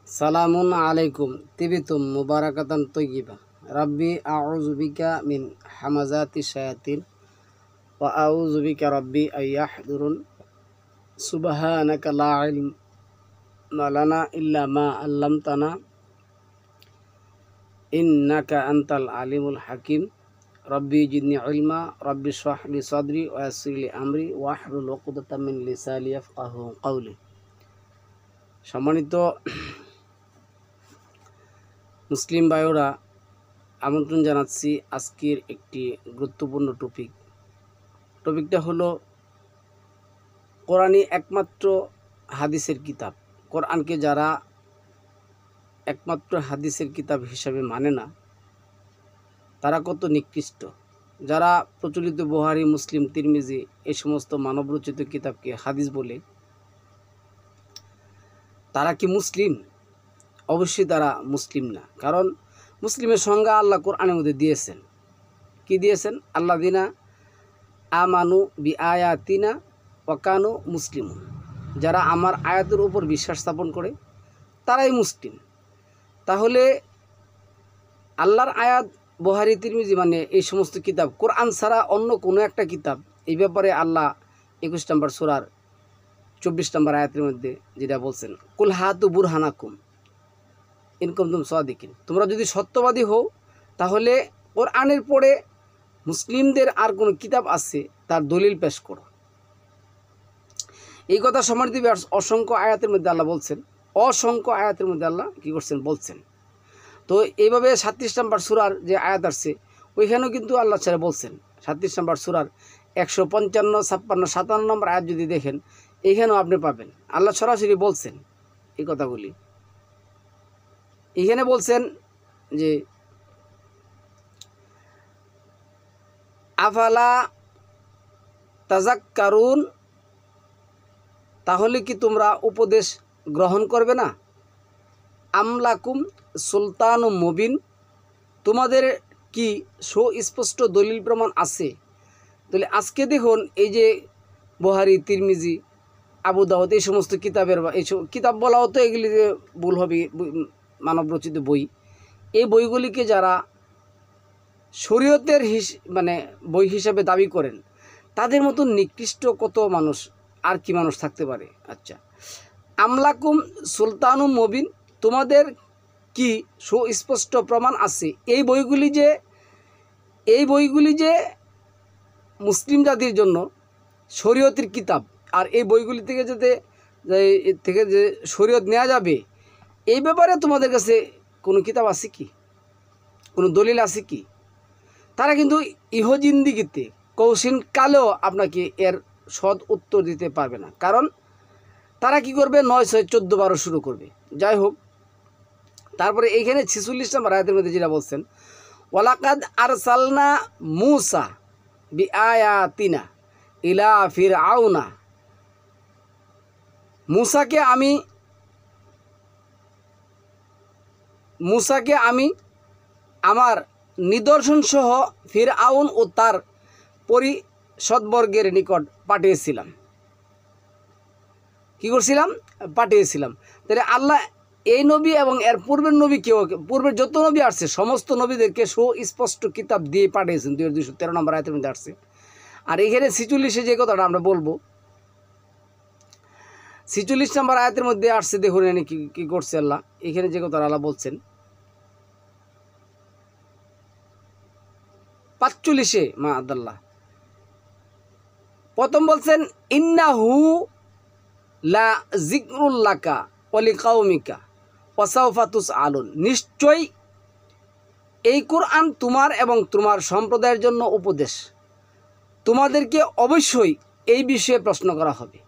সালামুন আলাইকুম তিবিতুম মুবারাকাতান তৈয়িবা রাব্বি আউযু বিকা মিন হামাজাতি শায়াতিন ওয়া আউযু বিকা রাব্বি আইয়াহদুরুন সুবহানাকা লা ইলমা লানা ইল্লা মা আল্লামতানা ইন্নাকা আনতাল আলিমুল হাকিম রাব্বি জিদনি ইলমা রাব্বি ইশরাহ লি সাদরি ওয়া ইয়াসসির লি আমরি ওয়াহলুল উকদাতাম মিন লিসানি ইয়াফকাহু কাওলি। সম্মানিত মুসলিম ভাইরা, আমন্ত্রণ জানাচ্ছি আজকের একটি গুরুত্বপূর্ণ টপিকটা হলো কোরআনই একমাত্র হাদিসের কিতাব। কোরআনকে যারা একমাত্র হাদিসের কিতাব হিসাবে মানে না তারা কত নিকৃষ্ট। যারা প্রচলিত বুখারী, মুসলিম, তিরমিজি এই সমস্ত মানবরচিত কিতাবকে হাদিস বলে, তারা কি মুসলিম? অবশ্যই তারা মুসলিম না। কারণ মুসলিমের সংজ্ঞা আল্লাহ কোরআনের মধ্যে দিয়েছেন। কি দিয়েছেন? আল্লাযিনা আমানু বি আয়াতিনা ওয়া কানু মুসলিমুন। যারা আমার আয়াতের উপর বিশ্বাস স্থাপন করে তারাই মুসলিম। তাহলে আল্লাহর আয়াত বুখারী, তিরমিজি মানে এই সমস্ত কিতাব, কোরআন ছাড়া অন্য কোনো একটা কিতাব, এই ব্যাপারে আল্লাহ 21 নম্বর সূরার 24 নম্বর আয়াতের মধ্যে যেটা বলছেন, কুল হাতু বুরহানাকুম ইন কুনতুম সাদিকিন। তোমরা যদি সত্যবাদী হও তাহলে কোরআনের পরে মুসলিমদের আর কোনো কিতাব আছে তার দলিল পেশ করো। এই কথা সম্মানিত অসংখ্য আয়াতের মধ্যে আল্লাহ বলছেন, অসংখ্য আয়াতের মধ্যে আল্লাহ কী করছেন বলছেন। তো এইভাবে 37 নম্বর সূরার যে আয়াত আসছে ওইখানেও কিন্তু আল্লাহ ছেড়ে বলছেন। 37 নম্বর সূরার 155, 56, 57 নম্বর আয়াত যদি দেখেন এইখানেও আপনি পাবেন আল্লাহ সরাসরি বলছেন এই কথাগুলি। এখানে বলছেন যে আফালা তাযাক্কারুন, তাহলে কি তোমরা উপদেশ গ্রহণ করবে না? আমলাকুম সুলতানুম মুবিন, তোমাদের কি সুস্পষ্ট দলিল প্রমাণ আছে? তাহলে আজকে দেখুন এই যে বুখারী, তিরমিজি, আবু দাউদ এই সমস্ত কিতাবের, এই কিতাব বলাও তো এগুলি যে ভুল হবে, মানবরচিত বই, এই বইগুলিকে যারা শরীয়তের বই হিসাবে দাবি করেন তাদের মতন নিকৃষ্ট কত মানুষ আর কি মানুষ থাকতে পারে? আচ্ছা, আমলাকুম সুলতানুম মুবিন, তোমাদের কি সুস্পষ্ট প্রমাণ আছে? এই বইগুলি যে মুসলিম জাতির জন্য শরীয়তের কিতাব, আর এই বইগুলি থেকে যে শরীয়ত নেওয়া যাবে এই ব্যাপারে তোমাদের কাছে কোনো কিতাব আছে কি, কোনো দলিল আছে কি? তারা কিন্তু ইহজিন্দিগিতে কৌশিন কালেও আপনাকে এর সৎ উত্তর দিতে পারবে না। কারণ তারা কি করবে? 9, 6, 14, 12 শুরু করবে। যাই হোক, তারপরে এইখানে 46 নম্বর আয়াতের মধ্যে যেটা বলছেন, ওয়ালাকাদ আরসালনা মূসা বিআয়াতিনা ইলা ফিরআউনা, মুসাকে আমি আমার নিদর্শন সহ ফিরআউন ও তার পরিষদবর্গের নিকট পাঠিয়েছিলাম। কি করছিলাম? পাঠিয়েছিলাম। তাহলে আল্লাহ এই নবী এবং এর পূর্বের নবী পূর্বের যত নবী আসছে সমস্ত নবীদেরকে সুস্পষ্ট কিতাব দিয়ে পাঠিয়েছেন। 213 নম্বর আয়াতের মধ্যে আসছে। আর এখানে 46 যে কথাটা আমরা বলবো, 46 নম্বর আয়াতের মধ্যে আসছে, দেখুন এখানে কি করছে আল্লাহ। এখানে যে কথা আল্লাহ বলছেন 45-এ মা আদাল্লাহ প্রথম বলছেন, ইন্নাহু লা যিকরুল্লাকা ওয়া লিকাওমিকা ওয়া সাওফা তুসআলুন, নিশ্চয়ই এই কোরআন তোমার এবং তোমার সম্প্রদায়ের জন্য উপদেশ, তোমাদেরকে অবশ্যই এই বিষয়ে প্রশ্ন করা হবে।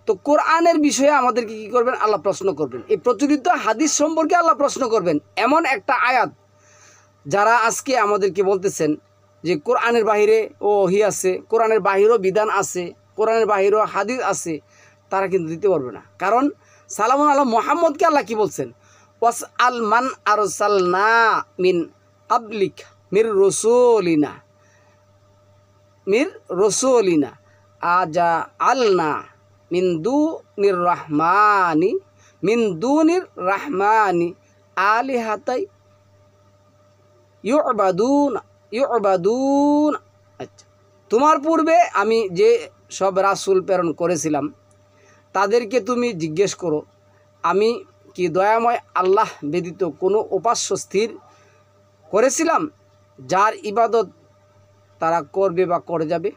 তো কোরআনের বিষয়ে আমাদেরকে কি করবেন? আল্লাহ প্রশ্ন করবেন। এই প্রচলিত হাদিস সম্পর্কে আল্লাহ প্রশ্ন করবেন। এমন একটা আয়াত যারা আজকে আমাদেরকে বলতেছেন যে কোরআনের বাহিরে ওহী আছে, কোরআনের বাহিরেও বিধান আছে, কোরআনের বাহিরেও হাদিস আছে, তারা কিন্তু দিতে পারবে না। কারণ সালামুন আলা মুহাম্মদকে আল্লাহ কি বলছেন? ওয়াস আল মান আরসালনা মিন কাবলিক মির রসুলিনা আজা আলনা মিন দুনির রহমানি মিন দুনির রাহমানি আলিহাতাই ইউবাদুন। আচ্ছা, তোমার পূর্বে আমি যে সব রাসূল প্রেরণ করেছিলাম তাদেরকে তুমি জিজ্ঞেস করো, আমি কি দয়াময় আল্লাহ ব্যতীত কোনো উপাস্য স্থির করেছিলাম যার ইবাদত তারা করবে বা করে যাবে?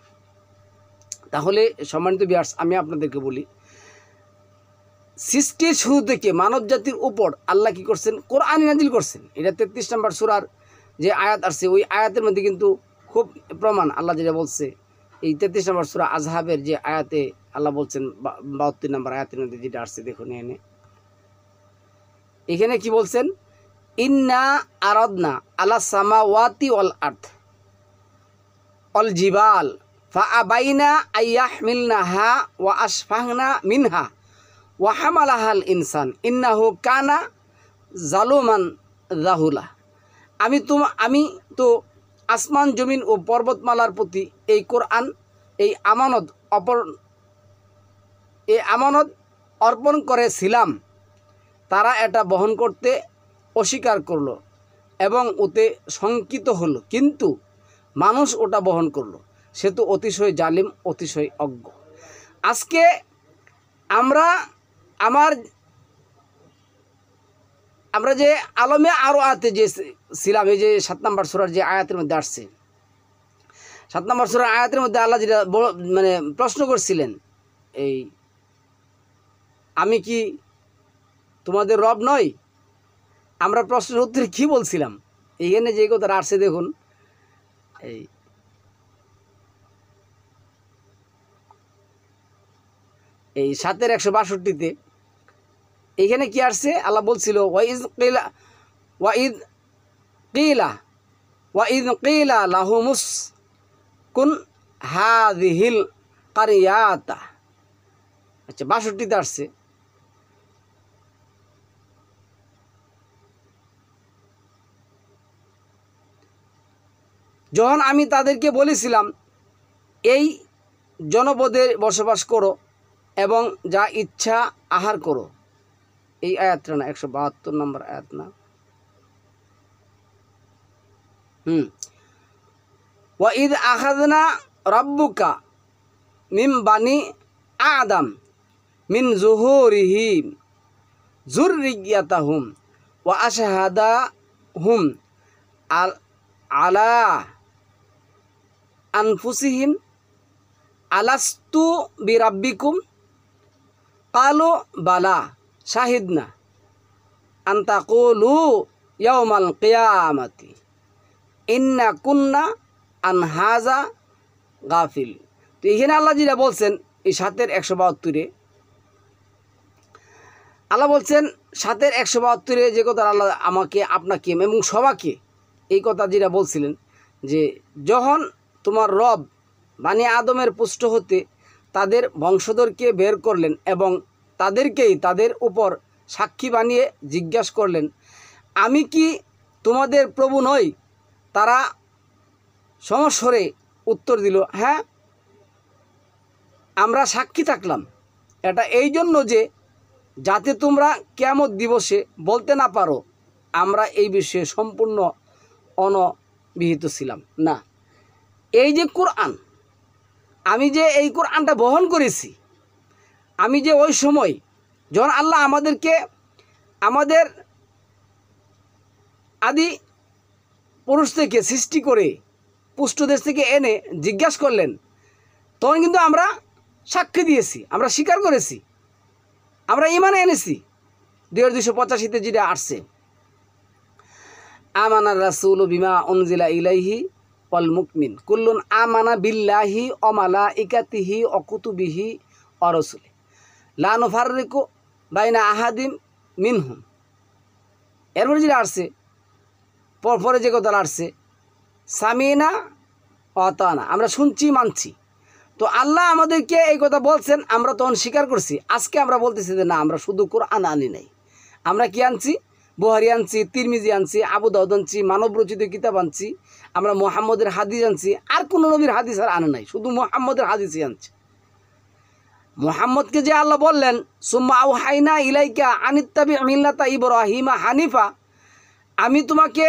তাহলে সম্মানিত ভিউয়ার্স, আমি আপনাদেরকে বলি, সৃষ্টির শুরু থেকে মানব জাতির উপর আল্লাহ কি করছেন? কোরআন নাজিল করছেন। এটা 33 নম্বর সূরার যে আয়াত আসছে ওই আয়াতের মধ্যে কিন্তু খুব প্রমাণ। আল্লাহ যেটা বলছে এই 33 নম্বর সূরা আজহাবের যে আয়াতে আল্লাহ বলছেন 72 নম্বর আয়াতের মধ্যে যেটা আসছে, দেখুন এখানে কি বলছেন? ইন্না আরাদনা আলা সামাওয়াতি ওয়াল আরদ অল জিবাল ফাআবাইনা আইয়াহমিলনাহা ওয়া আশফাহনা মিনহা ওয়া হামালাহাল ইনসান ইন্নাহু কানা জালুমান জাহুলা। আমি তো আসমান জমিন ও পর্বতমালার প্রতি এই কোরআন এই আমানত অর্পণ করেছিলাম, তারা এটা বহন করতে অস্বীকার করলো এবং ওতে শঙ্কিত হলো, কিন্তু মানুষ ওটা বহন করলো, সে তো অতিশয় জালিম, অতিশয় অজ্ঞ। আজকে আমরা যে আলমে আরো আয়াতে যে ছিলাম, এই যে 7 নম্বর সূরার যে আয়াতের মধ্যে আসছে, 7 নম্বর সূরার আয়াতের মধ্যে আল্লাহ যেটা মানে প্রশ্ন করছিলেন, এই আমি কি তোমাদের রব নই? আমরা প্রশ্নের উত্তরে কি বলছিলাম? এইখানে যে কথাটা আসছে দেখুন, এই 7-এর 162-তে এইখানে কি আসছে? আল্লাহ বলছিল ওয়াইদ কিলা লাহুমুস কুন হাযিহিল কারিয়াতা। আচ্ছা, 62-তে আসছে, যখন আমি তাদেরকে বলেছিলাম এই জনপদে বসবাস করো এবং যা ইচ্ছা আহার করো। এই আয়াতটা না 172 নম্বর আয়াত না? ওয়াইদ আখাযনা রাব্বুকা মিন বানি আদম মিন যুহুরিহিম যুররিয়াতাহুম ওয়া আশহাদাহুম আলা আনফুসিহিম আলাস্তু বিরাব্বিকুম কালু বালা শাহিদনা আন তাকুলু ইয়াউমাল কিয়ামাতি ইন্না কুন্না আন হাযা গাফিল। তো এখানে আল্লাহ যেটা বলছেন এই 7-এর 172-এ আল্লাহ বলছেন, 7-এর 172-এ যে কথা আল্লাহ আমাকে, আপনাকে এবং সবাইকে এই কথা যেটা বলছিলেন যে যখন তোমার রব বানি আদমের পুষ্ট হতে তাদের বংশধরকে বের করলেন এবং তাদেরকেই তাদের উপর সাক্ষী বানিয়ে জিজ্ঞাসা করলেন, আমি কি তোমাদের প্রভু নই? তারা সমস্বরে উত্তর দিল, হ্যাঁ, আমরা সাক্ষী থাকলাম। এটা এই জন্য যে যাতে তোমরা কিয়ামত দিবসে বলতে না পারো আমরা এই বিষয়ে সম্পূর্ণ অনভিহিত ছিলাম না। এই যে কোরআন, আমি যে এই কোরআনটা বহন করেছি, আমি যে ওই সময় যখন আল্লাহ আমাদেরকে আমাদের আদি পুরুষ থেকে সৃষ্টি করে পুষ্টদেশ থেকে এনে জিজ্ঞাসা করলেন, তখন কিন্তু আমরা সাক্ষী দিয়েছি, আমরা স্বীকার করেছি, আমরা ঈমানে এনেছি। 2285-তে যেটা আসছে, আমানার রাসূলু বিমা উনজিলা ইলাইহি ওয়াল মুকমিন কুল্লুন আমানা বিল্লাহি ওয়া মালাইকাতিহি ওয়া কুতুবিহি ওয়া রাসূলিহি লা নুফাররিকু বাইনা আহাদিম মিনহুম। এরপরে যেটা আসছে, পরে যে কথা আসছে, সামিনা ওয়া আতানা, আমরা শুনছি মানছি। তো আল্লাহ আমাদেরকে এই কথা বলছেন, আমরা তখন স্বীকার করছি। আজকে আমরা বলতেছি যে না, আমরা শুধু কোরআন আনি নাই, আমরা কি আনছি? বুখারী আনছি, তিরমিজি আনছি, আবু দাউদ আনছি, মানবরচিত কিতাব আনছি, আমরা মুহাম্মদের হাদিস আনছি, আর কোনো নবীর হাদিস আর আনে নাই, শুধু মুহাম্মদের হাদিসই আনছি। মুহাম্মদকে যে আল্লাহ বললেন সুম্মা আওহাইনা ইলাইকা আনিত্তাবি মিল্লাতা ইব্রাহিমা হানিফা, আমি তোমাকে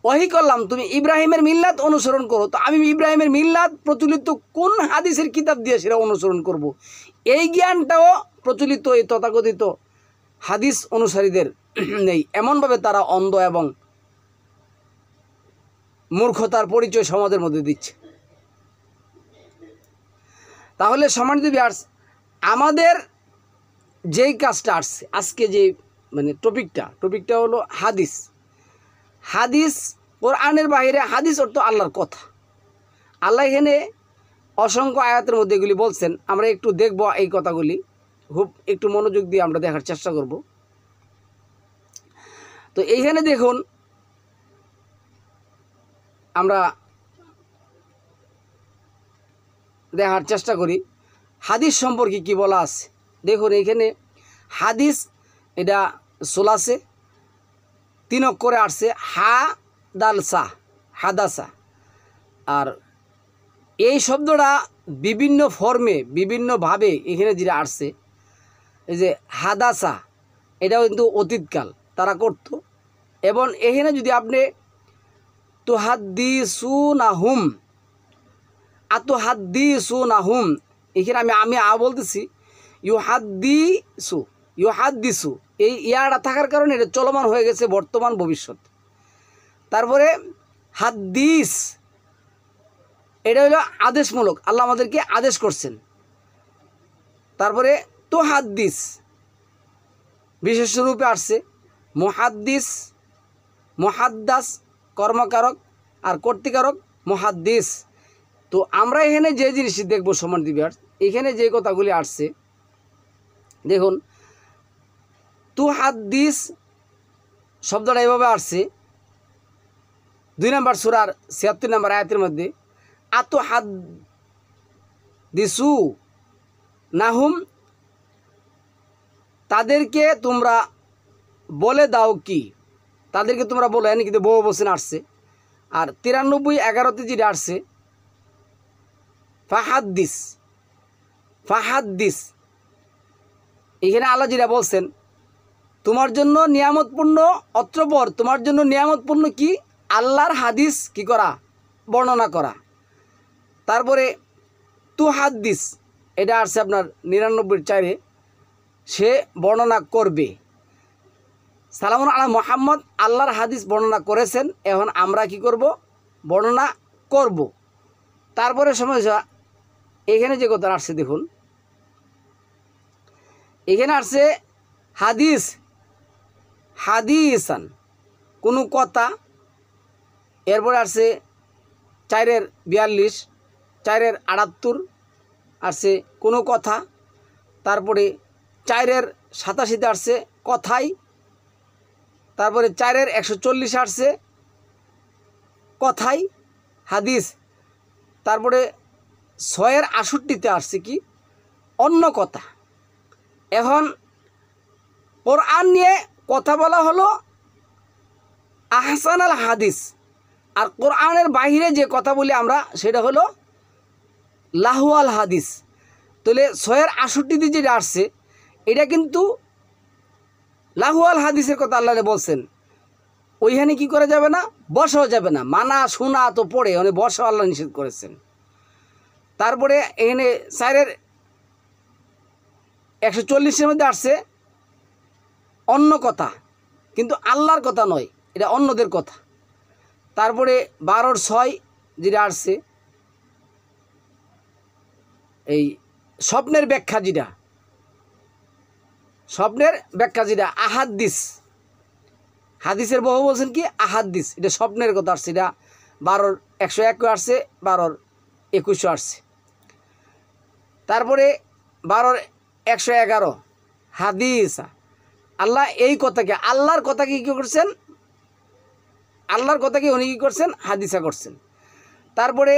ওহী করলাম তুমি ইব্রাহিমের মিল্লাত অনুসরণ করো। তো আমি ইব্রাহিমের মিল্লাত প্রচলিত কোন হাদিসের কিতাব দিয়ে সেটা অনুসরণ করব, এই জ্ঞানটাও প্রচলিত এই তথাকথিত হাদিস অনুসারীদের নেই। এমনভাবে তারা অন্ধ এবং মূর্খতার পরিচয় সমাজের মধ্যে দিচ্ছে। তাহলে সম্মানিত ভিউয়ার্স, আমাদের যেই কাজটা আসছে আজকে যে টপিকটা হলো হাদিস। হাদিস কোরআনের বাইরে, হাদিস অর্থ আল্লাহর কথা। আল্লাহ এখানে অসংখ্য আয়াতের মধ্যে এগুলি বলছেন। আমরা একটু দেখব এই কথাগুলি, খুব একটু মনোযোগ দিয়ে আমরা দেখার চেষ্টা করব। তো এইখানে দেখুন, আমরা দেখার চেষ্টা করি হাদিস সম্পর্কে কি বলা আছে। দেখুন এইখানে হাদিস, এটা সোলাসে 3 অক্ষরে আসছে, হা দাল সা, হাদাসা। আর এই শব্দটা বিভিন্ন ফর্মে বিভিন্নভাবে এখানে যেটা আসছে, এই যে হাদাসা, এটাও কিন্তু অতীতকাল তারা করত। এবং এখানে যদি আপনি তুহাদ্দিসুনাহুম, আতুহাদ্দিসুনাহুম, এখানে আমি বলতেছি ইউহাদ্দিসু, এই ইয়াটা থাকার কারণে এটা চলমান হয়ে গেছে বর্তমান ভবিষ্যৎ। তারপরে হাদ্দিস, এটা হলো আদেশমূলক, আল্লাহ আমাদেরকে আদেশ করছেন। তারপরে তুহাদ্দিস বিশেষ রূপে আসছে, মুহাদ্দিস, মুহাদ্দাস কর্মকারক আর কর্তৃকারক মুহাদ্দিস। তো আমরা এখানে যে জিনিসটি দেখবো সম্মানিত ভিউয়ার্স, এখানে যে কথাগুলি আসছে দেখুন, তুহাদ্দিস শব্দটা এভাবে আসছে 2 নম্বর সূরার 76 নম্বর আয়াতের মধ্যে, আতুহাদ্দিসু নাহুম, তাদেরকে তোমরা বলে দাও কি, তাদেরকে তোমরা বলো, এনে কিন্তু বহু বচন আসছে। আর 93-11 যেটা আসছে ফাহাদ্দিস, এখানে আল্লাহ যেটা বলছেন তোমার জন্য নিয়ামতপূর্ণ, অত্রপর তোমার জন্য নিয়ামতপূর্ণ কি, আল্লাহর হাদিস কি করা, বর্ণনা করা। তারপরে তুহাদ্দিস, এটা আসছে আপনার 99-4, সে বর্ণনা করবে। সালামুন আলা মুহাম্মদ, আল্লাহর হাদিস বর্ণনা করেছেন, এখন আমরা কি করব, বর্ণনা করব। তারপরে সমস্যা এখানে যে কথা আসছে দেখুন, এখানে আসছে হাদিসান, কোনো কথা। এরপরে আসছে 4-42, 4-78 আসছে কোনো কথা। তারপরে 4-87 আসছে কথাই। তারপরে 4-140 আসছে কথাই হাদিস। তারপরে 6-68 আসছে কি, অন্য কথা। এখন কোরআন নিয়ে কথা বলা হলো আহসান আল হাদিস, আর কোরআনের বাহিরে যে কথা বলি আমরা সেটা হলো লাহু আল হাদিস। তাহলে 6-68 যেটা আসছে এটা কিন্তু লাহু আল হাদিসের কথা আল্লাহ বলছেন। ওইখানে কি করা যাবে না, বসাও যাবে না, মানা শোনা তো পড়ে, মানে বসাও আল্লাহ নিষেধ করেছেন। তারপরে এখানে 4-140 মধ্যে আসছে অন্য কথা, কিন্তু আল্লাহর কথা নয়, এটা অন্যদের কথা। তারপরে 12-6 যেটা আসছে এই স্বপ্নের ব্যাখ্যা, আহাদ্দিস, হাদিসের বহু বলছেন কি আহাদ্দিস, এটা স্বপ্নের কথা আসছে, এটা 12-101 আসছে, 12-21 আসছে। তারপরে 12-111 হাদিসা, আল্লাহ এই কথাকে, আল্লাহর কথাকে কী করছেন, আল্লাহর কথাকে উনি কী করছেন, হাদিসা করছেন। তারপরে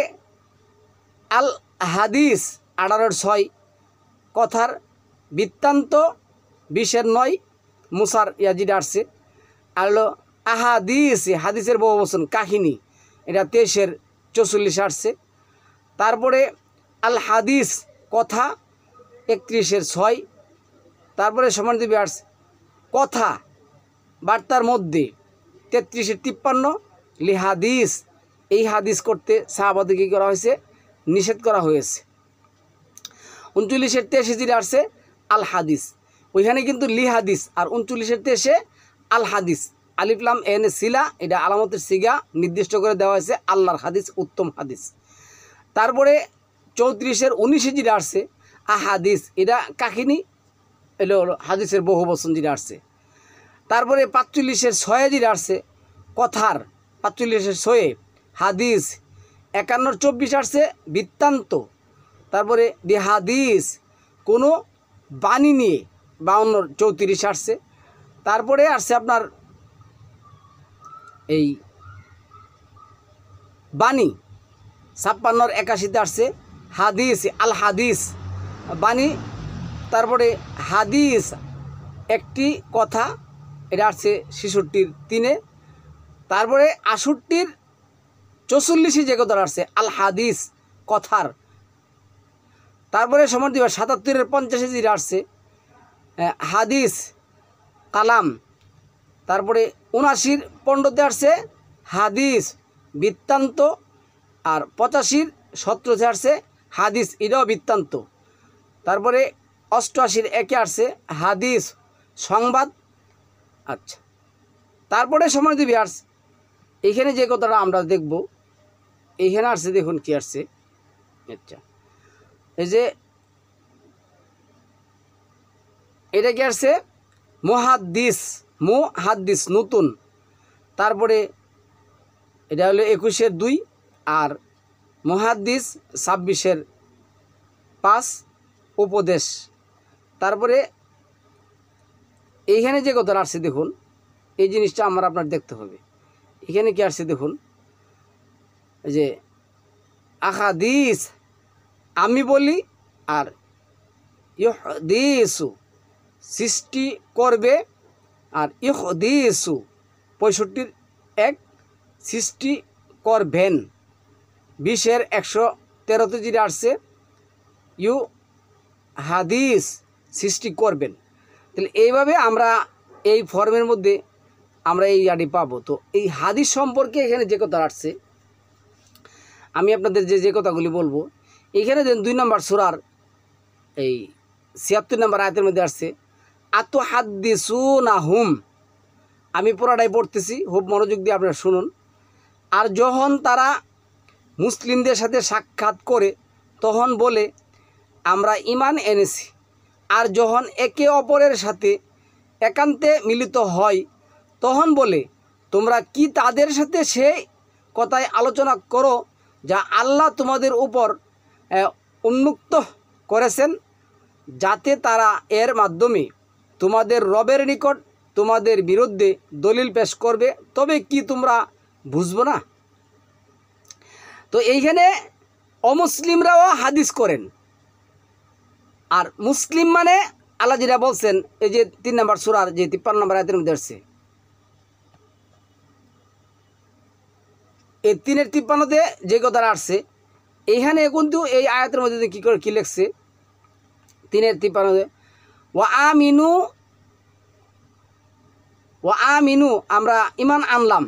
আল হাদিস 18-6 কথার বৃত্তান্ত 20-9 মুসার ইয়াজিড আসছে। আর হলো আহাদিস, হাদিসের বহু বচন কাহিনী, এটা 23-44 আসছে। তারপরে আল হাদিস কথা 31-6। তারপরে সম্মানিত ভিউয়ার্স কথা বার্তার মধ্যে 33-53 লিহাদিস, এই হাদিস করতে সাহাবাদের কী করা হয়েছে, নিষেধ করা হয়েছে। 39-83 যেটা আসছে আল হাদিস, ওইখানে কিন্তু লিহাদিস, আর 39-23 আল হাদিস, আলিফ লাম এন সিলা, এটা আলামতের সিগা নির্দিষ্ট করে দেওয়া হয়েছে আল্লাহর হাদিস, উত্তম হাদিস। তারপরে 34-19 যেটা আসছে আহাদিস, এটা কাহিনী, এটা হলো হাদিসের বহু বচন যেটা আসছে। তারপরে 45-6 যেটা আসছে কথার, 45-6 হাদিস। 51-24 আসছে বৃত্তান্ত। তারপরে হাদিস কোনো বাণী নিয়ে, 52-34 আসছে। তারপরে আসছে আপনার এই বাণী, 56-81 আসছে হাদিস, আল হাদিস বাণী। তারপরে হাদিস একটি কথা, এটা আসছে 66-3। তারপরে 68-44 যে কথা আসছে আল হাদিস কথার। তারপরে সমান দিবা 77-50 যেটা আসছে হাদিস কালাম। তারপরে 79-15 আসছে হাদিস বৃত্তান্ত। আর 85-17 আসছে হাদিস, এটাও বৃত্তান্ত। তারপরে 88-1 আসছে হাদিস সংবাদ। আচ্ছা, তারপরে সম্মানিত ভিউয়ার্স এইখানে যে কথাটা আমরা দেখব, এইখানে আসছে, দেখুন কি আসছে। আচ্ছা, এই যে এটা কি আসছে মুহাদ্দিস, মুহাদ্দিস নতুন। তারপরে এটা হলো 21-2 আর মুহাদ্দিস 26-5 উপদেশ। তারপরে এইখানে যে কথাটা আসছে দেখুন, এই জিনিসটা আমার আপনার দেখতে হবে। এখানে কি আসছে দেখুন, যে আহাদিস আমি বলি, আর ইহদিসু সৃষ্টি করবে, আর ইহদিসু 65-1 সৃষ্টি করবেন। 20-113 যেটা আসছে ইউ হাদিস সৃষ্টি করবেন। তাহলে এইভাবে আমরা এই ফর্মের মধ্যে আমরা এই আডি পাবো। তো এই হাদিস সম্পর্কে এখানে যে কথা আসছে, আমি আপনাদের যে কথাগুলি বলবো, এইখানে দেন 2 নম্বর সূরার এই 76 নম্বর আয়াতের মধ্যে আসছে আতুহাদ্দিসুনাহুম। আমি পুরাটাই পড়তেছি, খুব মনোযোগ দিয়ে আপনারা শুনুন। আর যখন তারা মুসলিমদের সাথে সাক্ষাৎ করে তখন বলে আমরা ঈমান এনেছি, আর যখন একে অপরের সাথে একান্তে মিলিত হয় তখন বলে তোমরা কি তাদের সাথে সেই কথায় আলোচনা করো যা আল্লাহ তোমাদের উপর উন্মুক্ত করেছেন, যাতে তারা এর মাধ্যমে তোমাদের রবের নিকট তোমাদের বিরুদ্ধে দলিল পেশ করবে, তবে কি তোমরা বুঝবো না? তো এইখানে অমুসলিমরাও হাদিস করেন, আর মুসলিম মানে আল্লাহ যেটা বলছেন এই যে 3 নম্বর সূরার যে 53 নম্বর আয়াতের মধ্যে আসছে, এই 3-53 যে কথাটা আসছে এইখানে কিন্তু এই আয়াতের মধ্যে কী করে কী লিখছে 3-53 ওয়া আমিনু আমরা ঈমান আনলাম।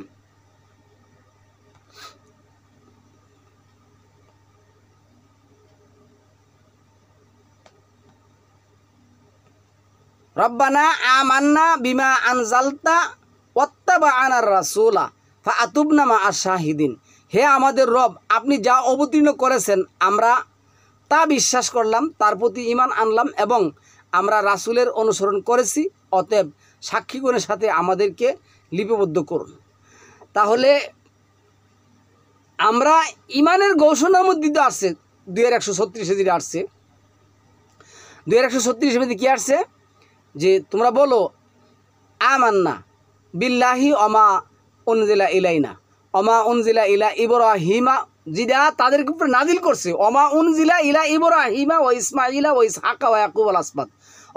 রব্বানা আমান্না বিমা আনজালতা ওয়াত্তাবা'আনার রাসূলা ফাআতুবনা মা'আশ শাহিদিন। হে আমাদের রব, আপনি যা অবতীর্ণ করেছেন আমরা তা বিশ্বাস করলাম, তার প্রতি ঈমান আনলাম এবং আমরা রাসূলের অনুসরণ করেছি, অতএব সাক্ষীগণের সাথে আমাদেরকে লিপিবদ্ধ করুন। তাহলে আমরা ঈমানের ঘোষণার মধ্যে তো আসছে 2136 যেটা আসছে, 2136 মধ্যে কী আসছে যে তোমরা বলো আমান্না বিল্লাহি ওমা উনজিলা ইলাইনা ওমা উনজিলা ইলা ইব্রাহিমা, যেটা তাদের উপরে নাজিল করছে, ওমা উনজিলা ইলা ইব্রাহিমা ও ইসমাইলা ও ইসহাকা ও ইয়াকুব আল আসবাত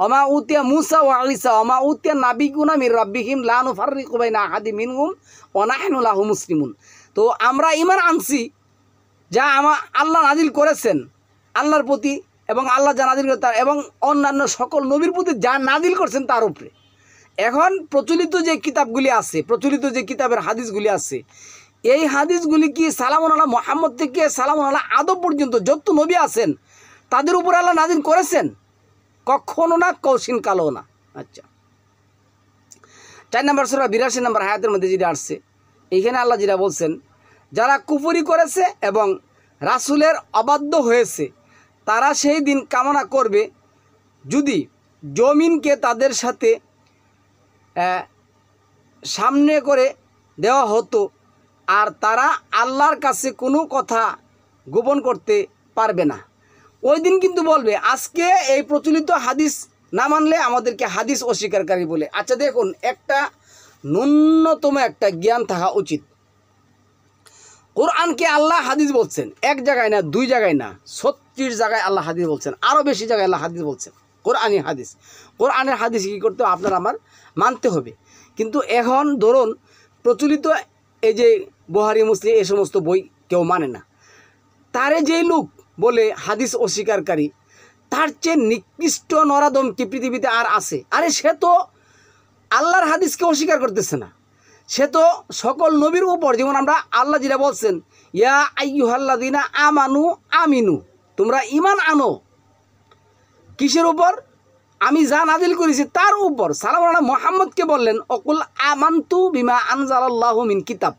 ওমা উতিয়া মুসা ও ঈসা ওমা উতিয়া নাবিয়ুনা মির রাব্বিহিম লা নুফাররিকু বাইনা আহাদিম মিনহুম ওয়া নাহনু লাহু মুসলিমুন। তো আমরা ঈমান আনছি যা আল্লাহ নাজিল করেছেন, আল্লাহর প্রতি এবং আল্লাহ যা নাজিল করে তার এবং অন্যান্য সকল নবীর প্রতি যা নাজিল করছেন তার উপরে। এখন প্রচলিত যে কিতাবগুলি আছে, প্রচলিত যে কিতাবের হাদিসগুলি আছে, এই হাদিসগুলি কি সালামুন আলা মুহাম্মদ থেকে সালামুন আলা আদম পর্যন্ত যত নবী আছেন তাদের উপর আল্লাহ নাজিল করেছেন? কখনো না, কৌশিন কালো না। আচ্ছা, 4 নম্বর সূরা 82 নম্বর আয়াতের মধ্যে যেটা আসছে, এইখানে আল্লাহ যেটা বলছেন, যারা কুফরি করেছে এবং রাসূলের অবাধ্য হয়েছে তারা সেই দিন কামনা করবে যদি জমিনকে তাদের সাথে সামনে করে দেওয়া হতো, আর তারা আল্লাহর কাছে কোনো কথা গোপন করতে পারবে না। ওই দিন কিন্তু বলবে আজকে এই প্রচলিত হাদিস না মানলে আমাদেরকে হাদিস অস্বীকারী বলে। আচ্ছা দেখুন, একটা ন্যূনতম একটা জ্ঞান থাকা উচিত। কোরআনকে আল্লাহ হাদিস বলছেন, এক জায়গায় না, 2 জায়গায় না, 36 জায়গায় আল্লাহ হাদিস বলছেন, আরও বেশি জায়গায় আল্লাহ হাদিস বলছেন। কোরআনই হাদিস, কোরআনের হাদিস কী করতে হবে? আপনার আমার মানতে হবে। কিন্তু এখন ধরুন প্রচলিত এই যে বুখারী মুসলিম এই সমস্ত বই কেউ মানে না, তারে যেই লোক বলে হাদিস অস্বীকারী, তার চেয়ে নিকৃষ্ট নরাদম কি পৃথিবীতে আর আছে? আরে সে তো আল্লাহর হাদিসকে অস্বীকার করতেছে না, সে তো সকল নবীর উপর, যেমন আমরা আল্লাহ যেটা বলছেন, ইয়া আইয়ুহাল্লাযিনা আমানু আমিনু, তোমরা ঈমান আনো। কিসের উপর? আমি যা নাজিল করেছি তার উপর। সালামুন আলা মুহাম্মদকে বললেন অকুল আমানতু বিমা আনজালাল্লাহু মিন কিতাব,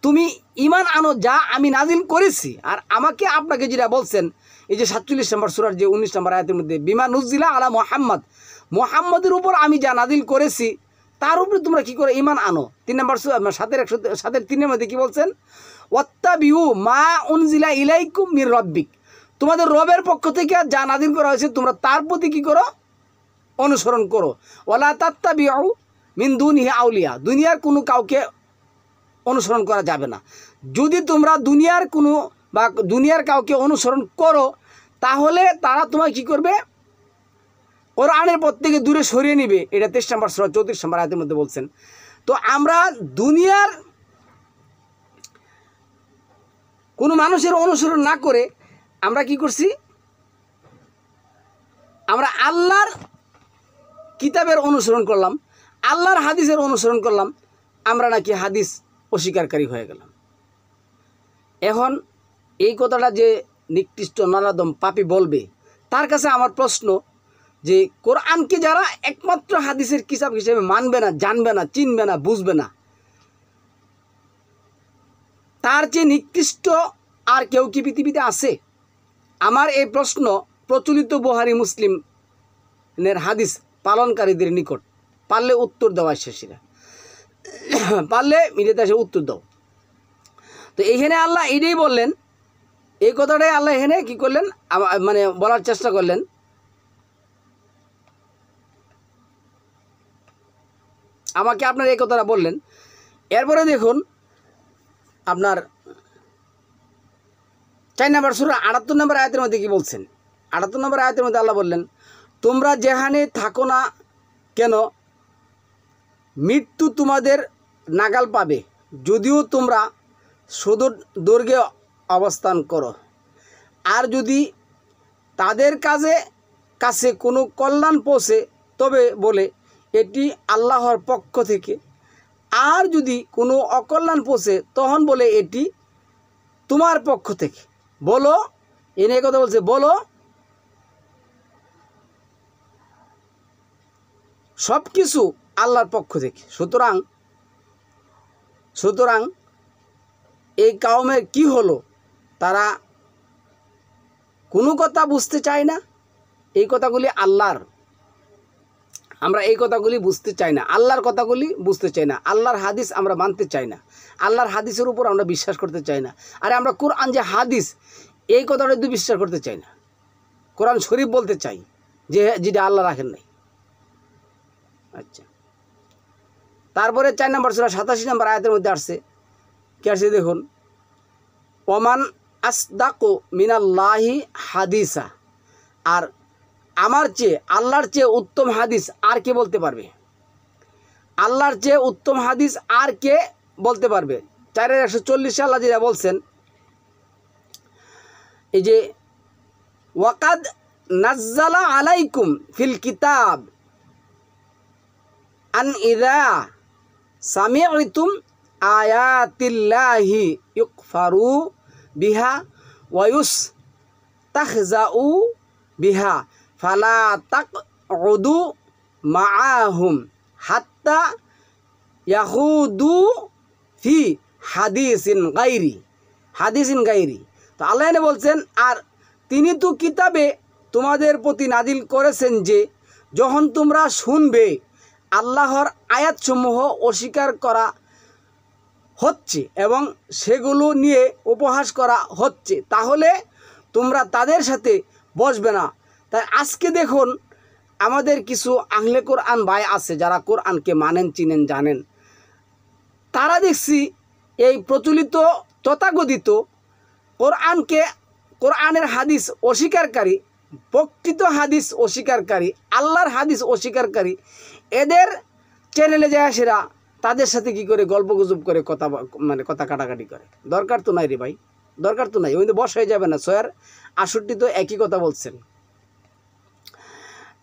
তুমি ঈমান আনো যা আমি নাজিল করেছি। আর আমাকে আপনাকে যেটা বলছেন, এই যে 47 নম্বর সূরার যে 19 নম্বর আয়াতের মধ্যে, বিমা নুজিলা আলা মুহাম্মদ, মুহাম্মদের উপর আমি যা নাজিল করেছি তার উপরে তোমরা কী করে ঈমান আনো। 3 নম্বর সূরা 7-3 মধ্যে কী বলছেন? ওয়াত্তাবিউ মা উনজিলা ইলাইকুম মির রাব্বিক, তোমাদের রবের পক্ষ থেকে যা নাজিল করা হয়েছে তোমরা তার প্রতি কী করো? অনুসরণ করো। ওয়ালা তাত্তাবিউ মিন দুনিহি আউলিয়া, দুনিয়ার কোনো কাউকে অনুসরণ করা যাবে না। যদি তোমরা দুনিয়ার কোনো বা দুনিয়ার কাউকে অনুসরণ করো তাহলে তারা তোমায় কী করবে? কোরআনের পথ থেকে দূরে সরিয়ে নিবে। এটা 23 নম্বর সূরা 34 নম্বর আয়াতের মধ্যে বলছেন। তো আমরা দুনিয়ার কোনো মানুষের অনুসরণ না করে আমরা কি করছি? আমরা আল্লাহর কিতাবের অনুসরণ করলাম, আল্লাহর হাদিসের অনুসরণ করলাম, আমরা নাকি হাদিস অস্বীকারী হয়ে গেলাম। এখন এই কথাটা যে নিকৃষ্ট নরাদম পাপী বলবে, তার কাছে আমার প্রশ্ন যে কোরআনকে যারা একমাত্র হাদিসের কিতাব হিসেবে মানবে না, জানবে না, চিনবে না, বুঝবে না, তার চেয়ে নিকৃষ্ট আর কেউ কি পৃথিবীতে আছে? আমার এই প্রশ্ন প্রচলিত বুখারী মুসলিমের হাদিস পালনকারীদের নিকট। পারলে উত্তর দেওয়া শেষীরা, পারলে মিডিয়াতে এসে উত্তর দাও। তো এইখানে আল্লাহ এটাই বললেন, এই কথাটাই আল্লাহ এখানে কী করলেন, মানে বলার চেষ্টা করলেন। আমাকে আপনার এই কথাটা বললেন। এরপরে দেখুন আপনার 4 নম্বর সূরা 78 নম্বর আয়াতের মধ্যে কী বলছেন? 78 নম্বর আয়াতের মধ্যে আল্লাহ বললেন, তোমরা যেখানে থাকো না কেন মৃত্যু তোমাদের নাগাল পাবে, যদিও তোমরা সুদূর দৈর্ঘ্যে অবস্থান করো। আর যদি তাদের কাছে কোনো কল্যাণ পৌঁছে তবে বলে এটি আল্লাহর পক্ষ থেকে, আর যদি কোনো অকল্যাণ পৌঁছে তখন বলে এটি তোমার পক্ষ থেকে। বলো, এনে কথা বলছে, বলো সব কিছু আল্লাহর পক্ষ থেকে। সুতরাং এই কাউমের কি হলো? তারা কোনো কথা বুঝতে চায় না। এই কথাগুলি আল্লাহর, আমরা এই কথাগুলি বুঝতে চাই না, আল্লাহর কথাগুলি বুঝতে চাই না, আল্লাহর হাদিস আমরা মানতে চাই না, আল্লাহর হাদিসের উপর আমরা বিশ্বাস করতে চাই না। আরে আমরা কোরআন যে হাদিস, এই কথাটা কিন্তু বিশ্বাস করতে চাই না। কোরআন শরীফ বলতে চাই, যেটা আল্লাহ রাখেন নাই। আচ্ছা, তারপরে 4 নম্বর সূরা 87 নম্বর আয়াতের মধ্যে আসছে, কি আসছে দেখুন, ওমান আসদাকু মিনাল্লাহি হাদিসা, আর আমার চেয়ে, আল্লাহর চেয়ে উত্তম হাদিস আর কে বলতে পারবে? আল্লাহর চেয়ে উত্তম হাদিস আর কে বলতে পারবে? 4-140 আল্লাহ যেটা বলছেন, এই যে ওয়াকাদ নাজ্জালা আলাইকুম ফিল কিতাব আন ইযা সামি'তুম আয়াতিল্লাহি ইউকফারু বিহা ওয়া ইউস্তাহজাউ বিহা ফালা তাকউদু মাআহুম হাত্তা ইয়াহুদু ফি হাদিসিন গাইরি। তো আল্লাহ এনে বলছেন, আর তিনি তো কিতাবে তোমাদের প্রতি নাজিল করেছেন যে যখন তোমরা শুনবে আল্লাহর আয়াতসমূহ অস্বীকার করা হচ্ছে এবং সেগুলো নিয়ে উপহাস করা হচ্ছে, তাহলে তোমরা তাদের সাথে বসবে না। তাই আজকে দেখুন আমাদের কিছু আহলে কোরআন ভাই আছে যারা কোরআনকে মানেন, চিনেন, জানেন, তারা দেখছি এই প্রচলিত তথাকথিত কোরআনের হাদিস অস্বীকারী, প্রকৃত হাদিস অস্বীকারী, আল্লাহর হাদিস অস্বীকারী, এদের চ্যানেলে যায় সেরা তাদের সাথে কি করে গল্পগুজব করে কথা কাটাকাটি করে। দরকার তো নাই রে ভাই, দরকার তো নাই। ওই বস হয়ে যাবে না, ৬৬ তো একই কথা বলছেন।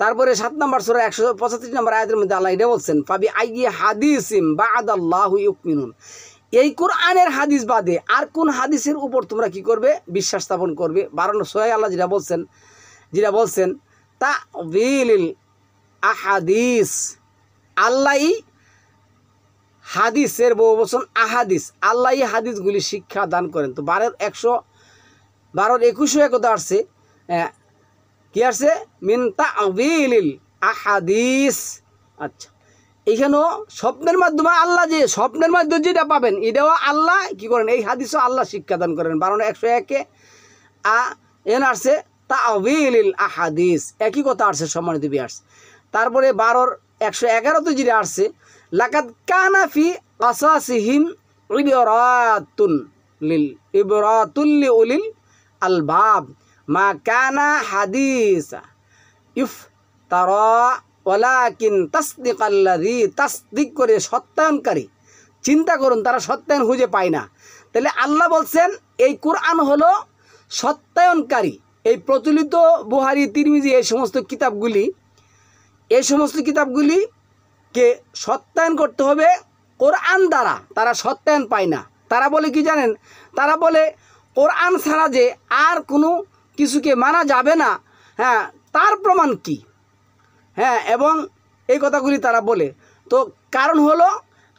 তারপরে ৭ নম্বর সূরা ১৩৫ নম্বর আয়াতের মধ্যে আল্লাহ এটা বলছেন, ফাবি আইয়ি হাদিসিম বা'দাল্লাহু ইউমিনুন। এই কোরআনের হাদিস বাদে আর কোন হাদিসের উপর তোমরা কি করবে? বিশ্বাস স্থাপন করবে। ১২ সূরায় আল্লাহ যেটা বলছেন তা'বিলিল আহাদিস, আল্লাহই হাদিসের বহু বচন আহাদিস, আল্লাহই হাদিসগুলি শিক্ষা দান করেন। তো ১২-২১ কথা আসছে, কি আসছে? মিন তা'বিলিল আহাদিস। আচ্ছা, এইখানেও স্বপ্নের মাধ্যমে আল্লাহ, যে স্বপ্নের মাধ্যমে যেটা পাবেন এটাও আল্লাহ কি করেন? এই হাদিসও আল্লাহ শিক্ষাদান করেন। ১২-১০১ এন আসছে তা'বিলিল আহাদিস, একই কথা আসছে সম্মানিত ভিউয়ার্স। তারপরে ১২-১১ যেটা আসছে, লাকাদ কানা ফি কাসাসিহিম ইবরাতুল লিউলিল আলবাব মা কানা হাদিসা ইফতারা ওয়ালাকিন তাসদিকাল্লাযী, তাসদিক করে সত্যায়নকারী। চিন্তা করুন, তারা সত্যায়ন খুঁজে পায় না। তাহলে আল্লাহ বলছেন এই কোরআন হলো সত্যায়নকারী। এই প্রচলিত বুখারী, তিরমিজি এই সমস্ত কিতাবগুলিকে সত্যায়ন করতে হবে কোরআন দ্বারা। তারা সত্যায়ন পায় না। তারা বলে কি জানেন? তারা বলে কোরআন ছাড়া যে আর কোনো কিছুকে মানা যাবে না, হ্যাঁ, তার প্রমাণ কি? হ্যাঁ, এবং এই কথাগুলি তারা বলে। তো কারণ হলো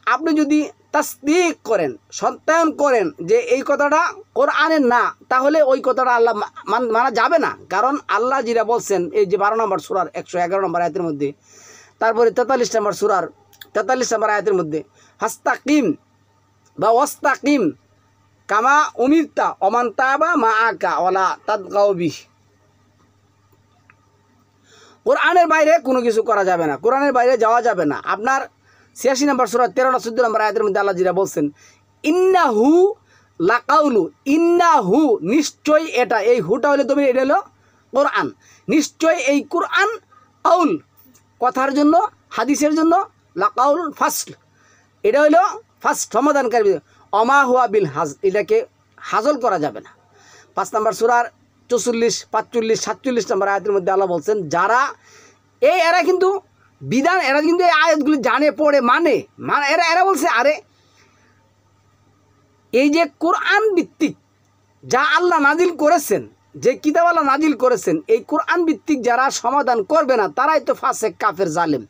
আপনি যদি তাসদিক করেন, সত্যায়ন করেন যে এই কথাটা কোরআনের না, তাহলে ওই কথাটা আল্লাহ মানা যাবে না। কারণ আল্লাহ যেটা বলছেন এই যে ১২ নম্বর সূরার ১১১ নম্বর আয়াতের মধ্যে, তারপরে ৪৩ নম্বর সূরার ৪৩ নম্বর আয়াতের মধ্যে, ফাস্তাকিম বা ওয়াস্তাকিম কামা উমিরতা ওমান তাবা মাআকা ওয়ালা তাদগাউ বিহি। কোরআনের বাইরে কোনো কিছু করা যাবে না, কোরআনের বাইরে যাওয়া যাবে না। আপনার ৮৬ নম্বর সূরা ১৩-১৪ নম্বর আয়াতের মধ্যে আল্লাহ যেটা বলছেন, ইন্নাহু লাকাউলু, ইন্নাহু নিশ্চয়, এটা এই হুটা হলে তুমি, এটা হলো কোরআন। নিশ্চয় এই কোরআন কাউল কথার জন্য, হাদিসের জন্য, লাকাউল ফাসল, এটা হলো ফার্স্ট সমাধানকারী। অমা হুয়া বিল হাজ, এটাকে হাজল করা যাবে না। ৫ নম্বর সূরার ৪৪, ৪৫, ৪৭ নম্বর আয়াতের মধ্যে আল্লাহ বলছেন, যারা এরা কিন্তু বিধান, এরা কিন্তু এই আয়াতগুলি জানে, পড়ে, মানে এরা বলছে, আরে এই যে কোরআন ভিত্তিক যা আল্লাহ নাজিল করেছেন, যে কিতাব আল্লাহ নাজিল করেছেন, এই কোরআন ভিত্তিক যারা সমাধান করবে না তারাই তো ফাসেক, কাফের, জালেম।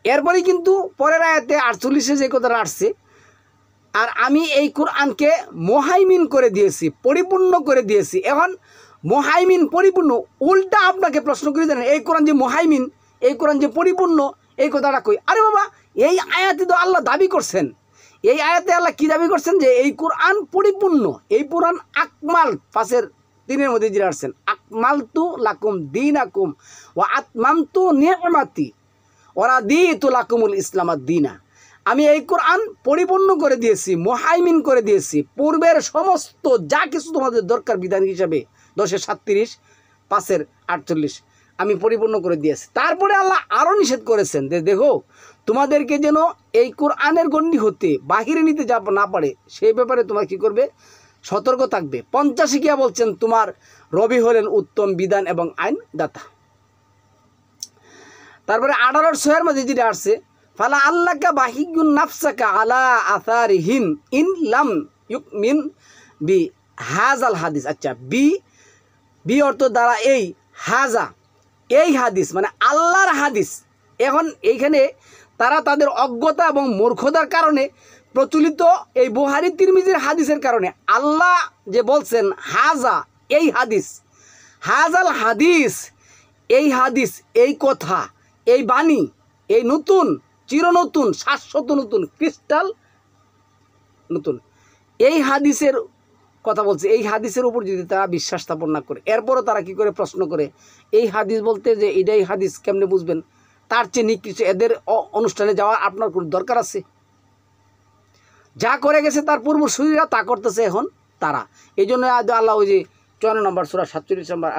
এরপরে কিন্তু পরের আয়াতে ৪৮ যে কথাটা আসছে, আর আমি এই কোরআনকে মুহাইমিন করে দিয়েছি, পরিপূর্ণ করে দিয়েছি। এখন মুহাইমিন, পরিপূর্ণ, উল্টা আপনাকে প্রশ্ন করে জানেন এই কোরআন যে মুহাইমিন, এই কোরআন যে পরিপূর্ণ, এই কথাটা কই? আরে বাবা, এই আয়াতে তো আল্লাহ দাবি করছেন, এই আয়াতে আল্লাহ কি দাবি করছেন? যে এই কোরআন পরিপূর্ণ, এই কোরআন আকমাল, ৫-৩ মধ্যে যেটা আসছেন, আকমালতু লাকুম দীনাকুম ওয়া আতমামতু নি'মাতি ওয়া রাদিতু লাকুমুল ইসলামাদ দীনা। আমি এই কোরআন পরিপূর্ণ করে দিয়েছি, মুহাইমিন করে দিয়েছি, পূর্বের সমস্ত যা কিছু তোমাদের দরকার বিধান হিসাবে ১০-৩৭, ৫-৪৮ আমি পরিপূর্ণ করে দিয়েছি। তারপরে আল্লাহ আরও নিষেধ করেছেন যে দেখো তোমাদেরকে যেন এই কোরআনের গণ্ডি হতে বাহিরে নিতে না পারে, সেই ব্যাপারে তোমরা কী করবে? সতর্ক থাকবে। 50 গিয়া বলছেন তোমার রবি হলেন উত্তম বিধান এবং আইন দাতা। তারপরে 18-6 মধ্যে যেটা আসছে ফালা আল্লাহকা বাহিগুন নাফসাকা আলা আসারিহিম ইন লাম ইউমিন বি হাজাল হাদিস। আচ্ছা, বি অর্থ দ্বারা এই হাজা, এই হাদিস মানে আল্লাহর হাদিস। এখন এইখানে তারা তাদের অজ্ঞতা এবং মূর্খতার কারণে প্রচলিত এই বুখারী তিরমিজির হাদিসের কারণে আল্লাহ যে বলছেন হাজা, এই হাদিস, হাজাল হাদিস, এই হাদিস, এই কথা, এই বাণী, এই নতুন, চিরনতুন, শাশ্বত নতুন, ক্রিস্টাল নতুন, এই হাদিসের কথা বলছে। এই হাদিসের উপর যদি তারা বিশ্বাস স্থাপন না করে, এরপরও তারা কি করে প্রশ্ন করে এই হাদিস বলতে যে এটাই হাদিস কেমনে বুঝবেন? তার চেয়ে নিকৃষ্ট এদের অনুষ্ঠানে যাওয়ার আপনার কোনো দরকার আছে? যা করে গেছে তার পূর্বসূরীরা তা করতেছে এখন তারা। এই জন্য আল্লাহ ওই যে 54 নম্বর সূরা 47 নম্বর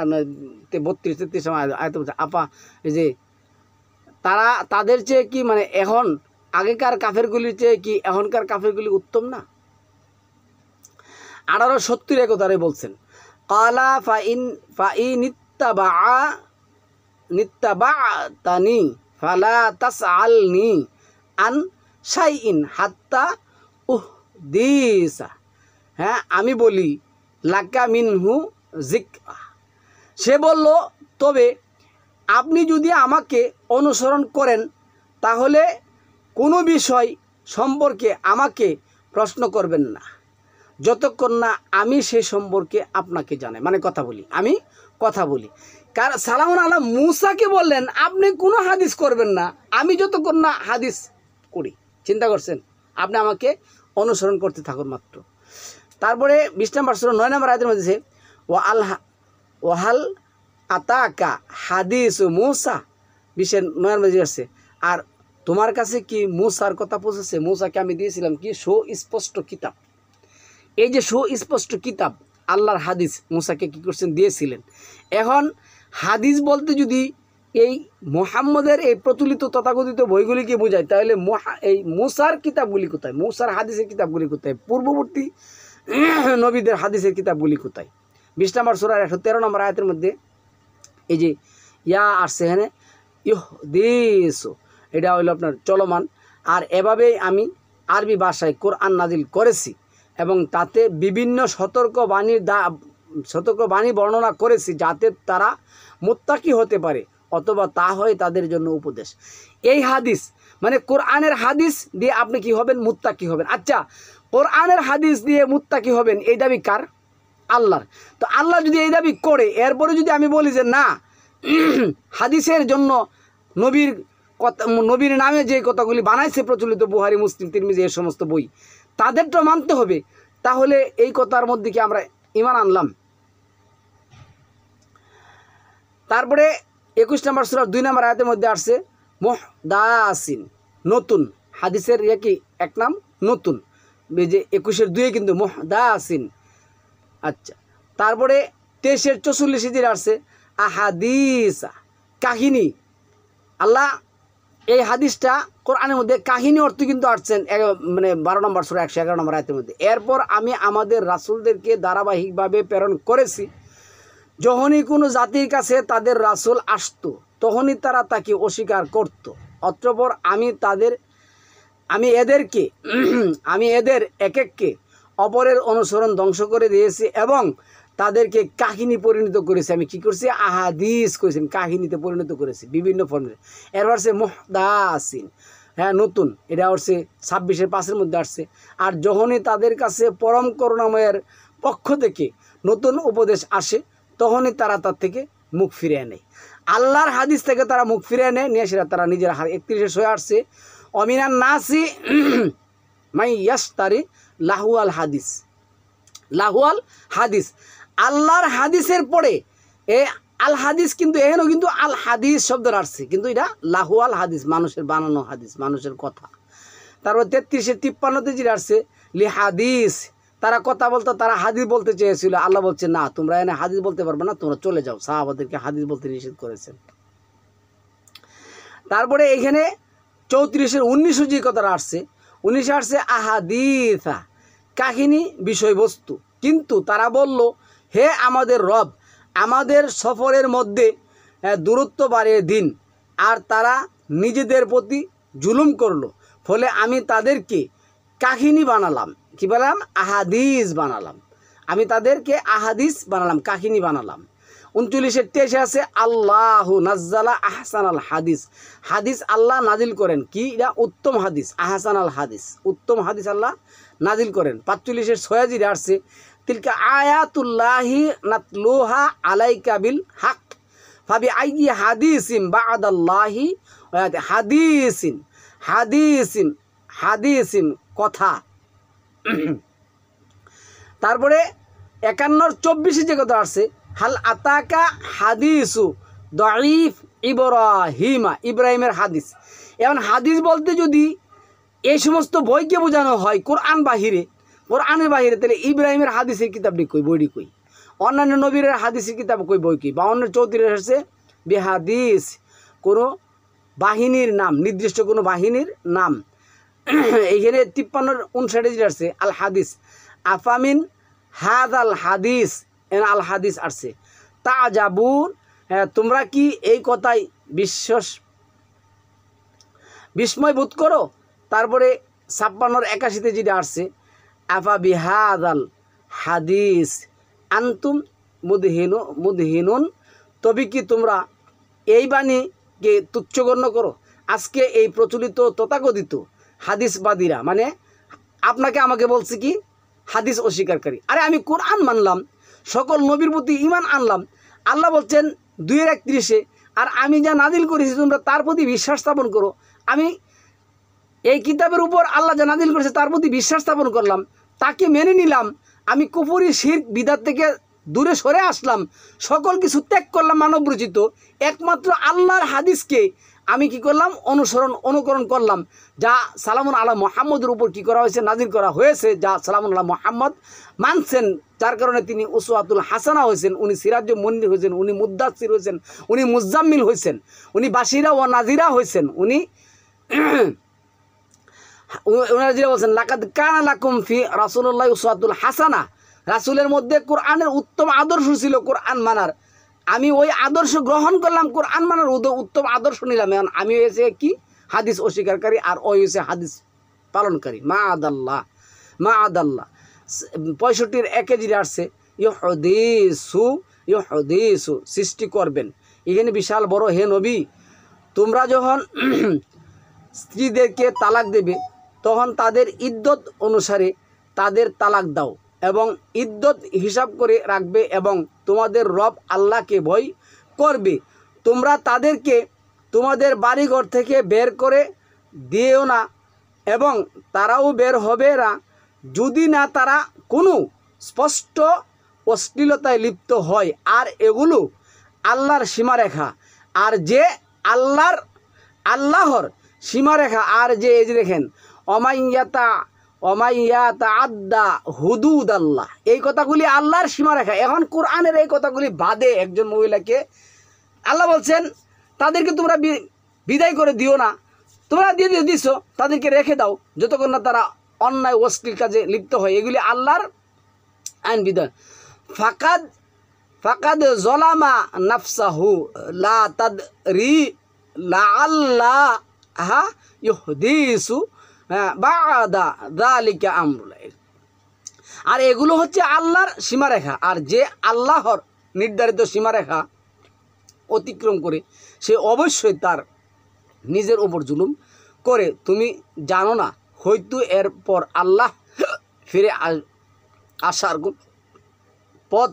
32-33 আয়াত বলছে আপা, এই যে তারা তাদের চেয়ে কি মানে এখন আগেকার কাফেরগুলির চেয়ে কি এখনকার কাফেরগুলি উত্তম না? 1870 কথারে বলছেন কালা নিত্তাবা'তানি ফালা তাসআলনি আন শাইইন হাত্তা উহদিসা। হ্যাঁ, আমি বলি লাকা মিনহু যিকরা। সে বলল তবে আপনি যদি আমাকে অনুসরণ করেন তাহলে কোনো বিষয় সম্পর্কে আমাকে প্রশ্ন করবেন না যতক্ষণ না আমি সে সম্পর্কে আপনাকে জানাই, মানে কথা বলি, আমি কথা বলি। কারণ সালামুন আলা মুসাকে বললেন আপনি কোনো হাদিস করবেন না আমি যতক্ষণ না হাদিস করি। চিন্তা করছেন? আপনি আমাকে অনুসরণ করতে থাকুন মাত্র। তারপরে 20 নম্বর সূরা 9 নম্বর আয়াতের মধ্যে ওয়াহাল আতাকা হাদিস মুসা 20-9 মধ্যে আছে, আর তোমার কাছে কি মুসার কথা পৌঁছেছে? মুসাকে আমি দিয়েছিলাম কি সুস্পষ্ট কিতাব। এই যে সুস্পষ্ট কিতাব আল্লাহর হাদিস মুসাকে কি করছেন? দিয়েছিলেন। এখন হাদিস বলতে যদি এই মুহাম্মদের এই প্রচলিত তথাকথিত বইগুলিকে বোঝায় তাহলে এই মুসার কিতাবগুলি কোথায়? মুসার হাদিসের কিতাবগুলি কোথায়? পূর্ববর্তী নবীদের হাদিসের কিতাবগুলি কোথায়? 20 নম্বর সূরার 113 নম্বর আয়াতের মধ্যে এই যে ইয়া আসছে হ্যাঁ ইহদিস, এটা হইল আপনার চলমান। আর এভাবেই আমি আরবি ভাষায় কোরআন নাজিল করেছি এবং তাতে বিভিন্ন সতর্কবাণী বর্ণনা করেছি যাতে তারা মুত্তাকি হতে পারে অথবা তা হয় তাদের জন্য উপদেশ। এই হাদিস মানে কোরআনের হাদিস দিয়ে আপনি কি হবেন? মুত্তাকি হবেন। আচ্ছা, কোরআনের হাদিস দিয়ে মুত্তাকি হবেন এই দাবি কার? আল্লাহর। তো আল্লাহ যদি এই দাবি করে এরপরে যদি আমি বলি যে না হাদিসের জন্য নবীর নামে যে কথাগুলি বানাইছে প্রচলিত বুখারী, মুসলিম, তিরমিজি এই সমস্ত বই তাদেরটা মানতে হবে, তাহলে এই কথার মধ্যে কি আমরা ঈমান আনলাম? তারপরে 21 নম্বর সূরা 2 নম্বর আয়াতের মধ্যে আসছে মুহদাসিন, নতুন। হাদিসের কি এক নাম নতুন, এই যে 21-2 কিন্তু মুহদাসিন। আচ্ছা, তারপরে 23-44 আসছে আহাদিসা, কাহিনী। আল্লাহ এই হাদিসটা কোরআনের মধ্যে কাহিনী অর্থ কিন্তু আসছেন মানে 12 নম্বর সূরা 111 নম্বর আয়াতের মধ্যে। এরপর আমি আমাদের রাসূলদেরকে ধারাবাহিকভাবে প্রেরণ করেছি, যখনই কোনো জাতির কাছে তাদের রাসূল আসতো তখনই তারা তাকে অস্বীকার করত। অতঃপর আমি এদের এক এককে অপরের অনুসরণ ধ্বংস করে দিয়েছি এবং তাদেরকে কাহিনী পরিণত করেছি। আমি কি করছি? আহাদিস করেছেন, কাহিনীতে পরিণত করেছি বিভিন্ন ফর্মে। এরপর সে মুহদাসিন, হ্যাঁ নতুন, এটা হচ্ছে 26-5 মধ্যে আসছে। আর যখনই তাদের কাছে পরম করুণাময়ের পক্ষ থেকে নতুন উপদেশ আসে তখনই তারা তার থেকে মুখ ফিরিয়ে নেয়। আল্লাহর হাদিস থেকে তারা মুখ ফিরিয়ে নিয়ে সেটা তারা নিজের 31 আসছে অমিনান নাসি মাই ইয়াশতারি লাহুয়াল হাদিস। লাহুয়াল হাদিস আল্লাহর হাদিসের পরে আল হাদিস কিন্তু এখানেও কিন্তু আল হাদিস শব্দ আসছে, কিন্তু এটা লাহুয়াল হাদিস, মানুষের বানানো হাদিস, মানুষের কথা। তারপর 33-53 যেটা আসছে লি হাদিস, তারা কথা বলতো, তারা হাদিস বলতে চেয়েছিল। আল্লাহ বলছে না, তোমরা এনে হাদিস বলতে পারবে না, তোমরা চলে যাও। সাহাবাদেরকে হাদিস বলতে নিষেধ করেছেন। তারপরে এখানে 34-19 যে কথাটা আসছে 19 আসছে আহাদিসা, কাহিনী, বিষয়বস্তু। কিন্তু তারা বলল, হে আমাদের রব, আমাদের সফরের মধ্যে দূরত্ব বাড়িয়ে দিন। আর তারা নিজেদের প্রতি জুলুম করলো। ফলে আমি তাদেরকে কাহিনী বানালাম। কি বললাম? আহাদিস বানালাম। আমি তাদেরকে আহাদিস বানালাম, কাহিনী বানালাম। 39-23 আছে আল্লাহু নাজ্জালা আহসান আল হাদিস। হাদিস আল্লাহ নাজিল করেন। কি? এটা উত্তম হাদিস। আহসান আল হাদিস, উত্তম হাদিস আল্লাহ নাজিল করেন। 45-46 আসছে তিলকা আয়াতুল্লাহি নাতলুহা আলাইকা বিল হক ফাবি আইয়ি হাদিসিন বা'দাল্লাহি হাদিসিন হাদিসিন হাদিসিন কথা। তারপরে 51-24 যে কথা আসছে হাল আতাকা হাদিসু দাঈফ ইব্রাহিমের হাদিস। এখন হাদিস বলতে যদি এই সমস্ত বইকে বোঝানো হয় কোরআনের বাহিরে, তাহলে ইব্রাহিমের হাদিসের কিতাবটি কই, বইটি কই? অন্যান্য নবীর হাদিসের কিতাব কই, বই কই? 52-34 আসছে বেহাদিস, কোনো বাহিনীর নাম, নির্দিষ্ট কোনো বাহিনীর নাম। এইখানে 53-59 আসছে আল হাদিস আফামিন হাদ আল হাদিস, আল হাদিস আসছে তাজাবুন, তোমরা কি এই কথাই বিস্ময় বোধ করো? তারপরে 56-81 যেটা আসছে আফা বিহাদ আল হাদিস আনতুম মুদহিনুন, তবে কি তোমরা এই বাণীকে তুচ্ছগণ্য করো? আজকে এই প্রচলিত তথাকথিত হাদিসবাদীরা, মানে আপনাকে আমাকে বলছে কি হাদিস অস্বীকারী। আরে আমি কোরআন মানলাম, সকল নবীর প্রতি ঈমান আনলাম। আল্লাহ বলছেন 2-31 আর আমি যা নাজিল করেছি তোমরা তার প্রতি বিশ্বাস স্থাপন করো। আমি এই কিতাবের উপর আল্লাহ যা নাজিল করেছে তার প্রতি বিশ্বাস স্থাপন করলাম, তাকে মেনে নিলাম। আমি কুফরি শিরক বিদআত থেকে দূরে সরে আসলাম, সকল কিছু ত্যাগ করলাম মানবরচিত একমাত্র আল্লাহর হাদিসকে আমি কি করলাম? অনুকরণ করলাম, যা সালামুন আলা মুহাম্মদের উপর কি করা হয়েছে? নাজিল করা হয়েছে, যা সালামুন আলা মুহাম্মদ মানছেন, যার কারণে তিনি উসওয়াতুল হাসানা হয়েছেন, উনি সিরাজুল মুনির হয়েছেন, উনি মুদ্দাসির হয়েছেন, উনি মুজাম্মিল হয়েছেন, উনি বাশিরা ও নাজিরা হয়েছেন, উনি ওনারা যেটা বলছেন লাকাদ কানা লাকুম ফি রাসূলিল্লাহি উসওয়াতুল হাসানা, রাসূলের মধ্যে কোরআনের উত্তম আদর্শ ছিল কোরআন মানার। আমি ওই আদর্শ গ্রহণ করলাম, কোরআন মানার উত্তম আদর্শ নিলাম। এখন আমি হয়েছে কি হাদিস অস্বীকারী, আর ওই হয়েছে হাদিস পালনকারী। মা আদাল্লাহ 65-1 যেটা আসছে ইহদিসু সৃষ্টি করবেন। এখানে বিশাল বড়, হে নবী তোমরা যখন স্ত্রীদেরকে তালাক দেবে তখন তাদের ইদ্যত অনুসারে তাদের তালাক দাও এবং ইদ্যত হিসাব করে রাখবে এবং তোমাদের রব আল্লাহকে ভয় করবে। তোমরা তাদেরকে তোমাদের বাড়িঘর থেকে বের করে দিও না এবং তারাও বের হবে না যদি না তারা কোনো স্পষ্ট অশ্লীলতায় লিপ্ত হয়। আর এগুলো আল্লাহর সীমারেখা, আর যে আল্লাহর সীমারেখা, আর যে এই যে দেখেন অমাইয়াতা আদ্দা হুদুদ আল্লাহ, এই কথাগুলি আল্লাহর সীমারেখা। এখন কোরআনের এই কথাগুলি বাদে একজন মহিলাকে আল্লাহ বলছেন তাদেরকে তোমরা বিদায় করে দিও না, তোমরা দিয়ে দিছো, তাদেরকে রেখে দাও যতক্ষণ না তারা অন্যায় অশ্লীল কাজে লিপ্ত হয়। এগুলি আল্লাহর আইন বিধান। ফাকাদ জলামা নাফসাহু লা তাদরি লাআল্লাহা ইহদিসু বা'দা যালিকা আমরুল্লাহ। আর এগুলো হচ্ছে আল্লাহর সীমারেখা, আর যে আল্লাহর নির্ধারিত সীমারেখা অতিক্রম করে সে অবশ্যই তার নিজের উপর জুলুম করে। তুমি জানো না হয়তো এরপর আল্লাহ ফিরে আসার পথ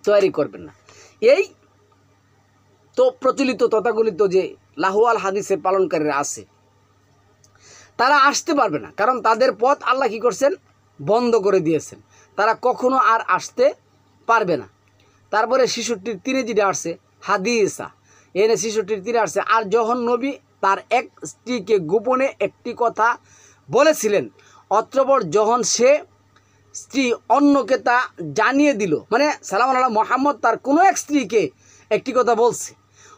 তৈরি করবেন না। এই তো প্রচলিত তথাকথিত যে লাহুয়াল হাদিসের পালনকারীরা আছে তারা আসতে পারবে না, কারণ তাদের পথ আল্লাহ কী করছেন? বন্ধ করে দিয়েছেন, তারা কখনো আর আসতে পারবে না। তারপরে 66-3 যেটা আসছে হাদিসা, এনে 66-3 আসছে আর যখন নবী তার এক স্ত্রীকে গোপনে একটি কথা বলেছিলেন, অতঃপর যখন সে স্ত্রী অন্যকে তা জানিয়ে দিল, মানে সালামুন আলা মুহাম্মদ তার কোনো এক স্ত্রীকে একটি কথা বলছে,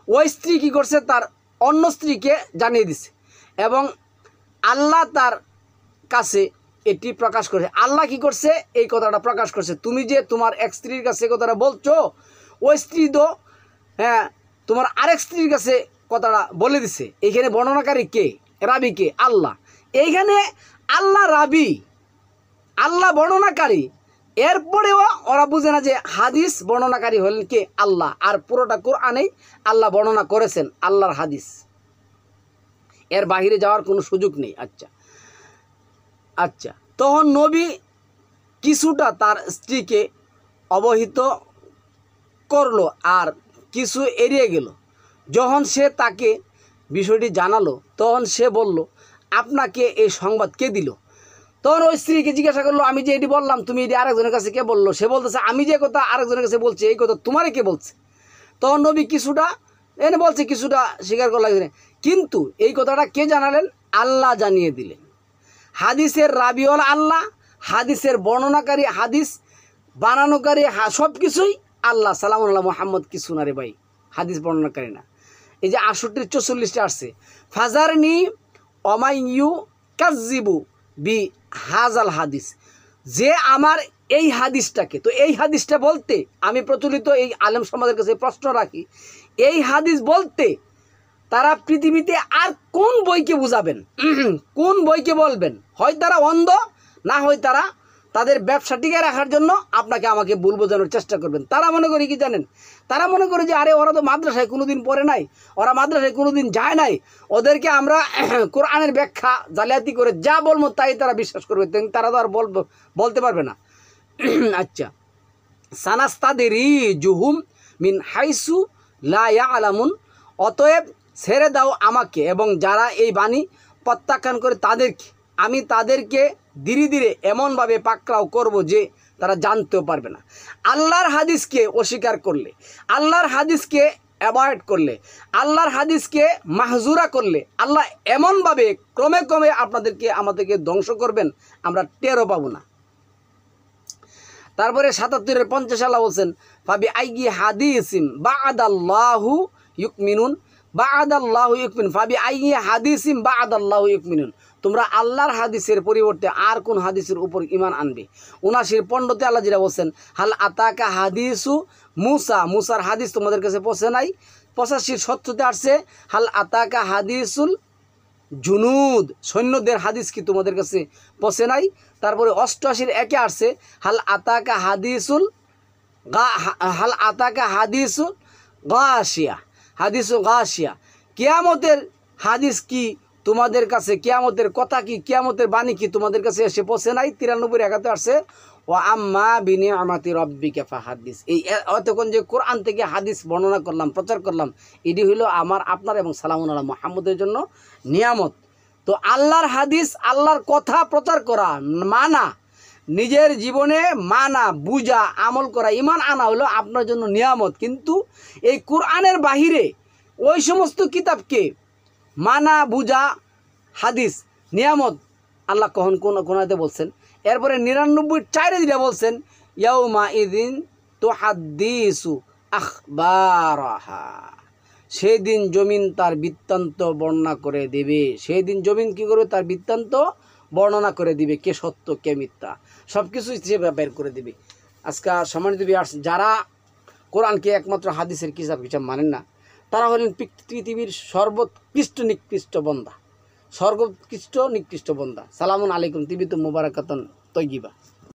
ওই স্ত্রী কী করছে? তার অন্য স্ত্রীকে জানিয়ে দিছে এবং আল্লাহ তার কাছে এটি প্রকাশ করেছে। আল্লাহ কি করছে? এই কথাটা প্রকাশ করছে। তুমি যে তোমার এক স্ত্রীর কাছে কথাটা বলছো, ওই স্ত্রী তো হ্যাঁ তোমার আরেক স্ত্রীর কাছে কথাটা বলে দিছে। এইখানে বর্ণনাকারী কে? রাবি কে? আল্লাহ। এইখানে আল্লাহ রাবি, আল্লাহ বর্ণনাকারী, এরপরেও ওরা বুঝে না যে হাদিস বর্ণনাকারী হলেন কে? আল্লাহ। আর পুরোটা কোরআনেই আল্লাহ বর্ণনা করেছেন, আল্লাহর হাদিস, এর বাহিরে যাওয়ার কোনো সুযোগ নেই। আচ্ছা আচ্ছা, তখন নবী কিছুটা তার স্ত্রীকে অবহিত করলো আর কিছু এড়িয়ে গেল। যখন সে তাকে বিষয়টি জানালো, তখন সে বলল, আপনাকে এই সংবাদ কে দিল? তখন ওই স্ত্রীকে জিজ্ঞাসা করলো, আমি যে এটি বললাম, তুমি এটি আরেকজনের কাছে কে বললো? সে বলতেছে, আমি যে কথা আরেকজনের কাছে বলছি, এই কথা তোমারে কে বলছে? তখন নবী কিছুটা এনে বলছে, কিছুটা স্বীকার করলেন, কিন্তু এই কথাটা কে জানালেন? আল্লাহ জানিয়ে দিলেন। হাদিসের রাবিওয়ালা আল্লাহ, হাদিসের বর্ণনাকারী, হাদিস বানানোকারী, সব কিছুই আল্লাহ। সালামুল্লাহ মোহাম্মদ কিছু না রে ভাই, হাদিস বর্ণনাকারী না। এই যে 68-44 আসছে, ফাজারনি অমাইয়ু কাজিবু বি হাজাল হাদিস, যে আমার এই হাদিসটাকে, তো এই হাদিসটা বলতে আমি প্রচলিত এই আলেম সমাজের কাছে প্রশ্ন রাখি, এই হাদিস বলতে তারা পৃথিবীতে আর কোন বইকে বুঝাবেন? কোন বইকে বলবেন? হয় তারা অন্ধ, না হয় তারা তাদের ব্যবসা টিকে রাখার জন্য আপনাকে আমাকে ভুল বোঝানোর চেষ্টা করবেন। তারা মনে করি কি জানেন? তারা মনে করে যে আরে ওরা তো মাদ্রাসায় কোনোদিন পড়ে নাই, ওরা মাদ্রাসায় কোনোদিন যায় নাই, ওদেরকে আমরা কোরআনের ব্যাখ্যা জালিয়াতি করে যা বলবো তাই তারা বিশ্বাস করবে। তারা তো আর বলতে পারবে না। আচ্ছা, সানাস্তাদেরি জুহুম মিন হাইসু লা ইয়ালামুন, অতএব ছেড়ে দাও আমাকে এবং যারা এই বাণী প্রত্যাখ্যান করে তাদেরকে, আমি তাদেরকে ধীরে ধীরে এমনভাবে পাকড়াও করব যে তারা জানতেও পারবে না। আল্লাহর হাদিসকে অস্বীকার করলে, আল্লাহর হাদিসকে অ্যাভয়েড করলে, আল্লাহর হাদিসকে মাহজুরা করলে, আল্লাহ এমনভাবে ক্রমে ক্রমে আমাদেরকে ধ্বংস করবেন, আমরা টেরও পাবো না। তারপরে 77-50 আল্লাহ বলছেন, ফাবি আইগি হাদিসিম বা'দাল্লাহু ইউকমিনুন, বা'দাল্লাহু ইউকমিনুন, ফাবি আইগি হাদিসিম বা'দাল্লাহু ইউকমিনুন, তোমরা আল্লাহর হাদিসের পরিবর্তে আর কোন হাদিসের উপর ঈমান আনবে? 79-15 আল্লাহ যেটা বলছেন, হাল আতাকা হাদিসু মুসা, মুসার হাদিস তোমাদের কাছে পৌঁছে নাই। 85-70 আসছে, হাল আতাকা হাদিসুল জুনুদ, সৈন্যদের হাদিস কি তোমাদের কাছে পৌঁছে নাই? তারপরে 88-1 আসছে, হাল আতাকা হাদিসুল গাশিয়া, হাদিসুল গাশিয়া, কিয়ামতের হাদিস কি তোমাদের কাছে, কিয়ামতের কথা কি, কিয়ামতের বাণী কি তোমাদের কাছে এসে পৌঁছে নাই? 93-71 আসছে, ও আম্মা বিনিআমাতি রাব্বিকা ফাহাদিস। এই অতক্ষণ যে কোরআন থেকে হাদিস বর্ণনা করলাম, প্রচার করলাম, এটি হইল আমার, আপনার এবং সালামুন আলা মুহাম্মদের জন্য নিয়ামত। তো আল্লাহর হাদিস, আল্লাহর কথা প্রচার করা, মানা, নিজের জীবনে মানা, বুঝা, আমল করা, ঈমান আনা হলো আপনার জন্য নিয়ামত। কিন্তু এই কোরআনের বাহিরে ওই সমস্ত কিতাবকে মানা, বুঝা, হাদিস নিয়ামত আল্লাহ কখন কোনাতে বলছেন। এরপরে 99-4 দিলে বলছেন, ইয়াউমা ইদিন তুহাদ্দিসু আখবারাহা, সেই দিন জমিন তার বৃত্তান্ত বর্ণনা করে দেবে। সেই দিন জমিন কী করবে? তার বৃত্তান্ত বর্ণনা করে দিবে, কে সত্য কে মিথ্যা সব কিছু সে বের করে দিবে। আজকে সম্মানিত ভিউয়ার্স, যারা কোরআনকে একমাত্র হাদিসের কিতাব মানেন না, তারা হলেন পৃথিবীর সর্বোৎকৃষ্ট নিকৃষ্ট বন্দা, সর্বোৎকৃষ্ট নিকৃষ্ট বন্দা। সালামুন আলাইকুম, তিবিতু মুবারাকাতুন তৈয়িবা।